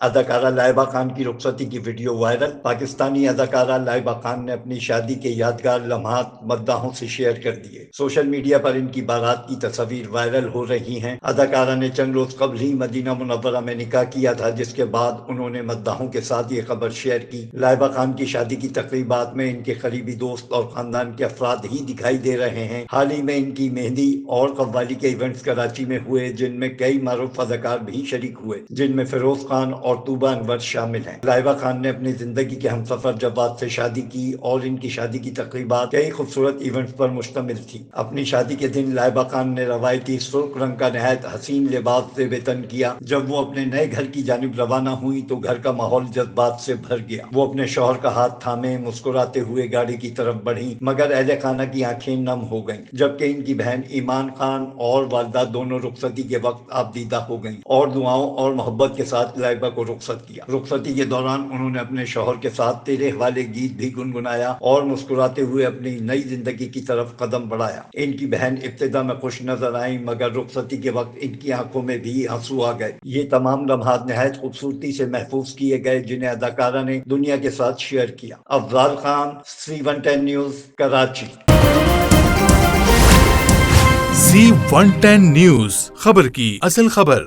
اداکارہ لائبہ خان کی رخصتی کی ویڈیو وائرل۔ پاکستانی اداکارہ لائبہ خان نے اپنی شادی کے یادگار لمحات مداحوں سے شیئر کر دیے۔ سوشل میڈیا پر ان کی بارات کی تصاویر وائرل ہو رہی ہیں۔ اداکارہ نے چند روز قبل ہی مدینہ منورہ میں نکاح کیا تھا، جس کے بعد انہوں نے مداحوں کے ساتھ یہ خبر شیئر کی۔ لائبہ خان کی شادی کی تقریبات میں ان کے قریبی دوست اور خاندان کے افراد ہی دکھائی دے رہے ہیں۔ حال ہی میں ان کی مہندی اور قوالی کے ایونٹس کراچی میں ہوئے، جن میں کئی معروف اداکار بھی شریک ہوئے، جن میں فیروز خان اور طوبہ انور شامل ہیں۔ لائبہ خان نے اپنی زندگی کے ہمسفر جواد سے شادی کی اور ان کی شادی کی تقریبات کئی خوبصورت ایونٹس پر مشتمل تھی۔ اپنی شادی کے دن لائبہ خان نے روایتی سرخ رنگ کا نہایت حسین لباس زیب تن کیا۔ جب وہ اپنے نئے گھر کی جانب روانہ ہوئی تو گھر کا ماحول جذبات سے بھر گیا۔ وہ اپنے شوہر کا ہاتھ تھامے مسکراتے ہوئے گاڑی کی طرف بڑھیں، مگر اہل خانہ کی آنکھیں نم ہو گئیں، جبکہ ان کی بہن ایمان خان اور والدہ دونوں رخصتی کے وقت آبدیدہ ہو گئیں اور دعاؤں اور محبت کے ساتھ لائبہ کو رخصت کیا۔ رخصتی کے دوران انہوں نے اپنے شوہر کے ساتھ تیرے حوالے گیت بھی گنگنایا اور مسکراتے ہوئے اپنی نئی زندگی کی طرف قدم بڑھایا۔ ان کی بہن ابتدا میں خوش نظر آئیں، مگر رخصتی کے وقت ان کی آنکھوں میں بھی آنسو آ گئے۔ یہ تمام لمحات نہایت خوبصورتی سے محفوظ کیے گئے، جنہیں اداکارہ نے دنیا کے ساتھ شیئر کیا۔ Afzal Khan, C110 news, Karachi. C110 news, خبر کی اصل خبر۔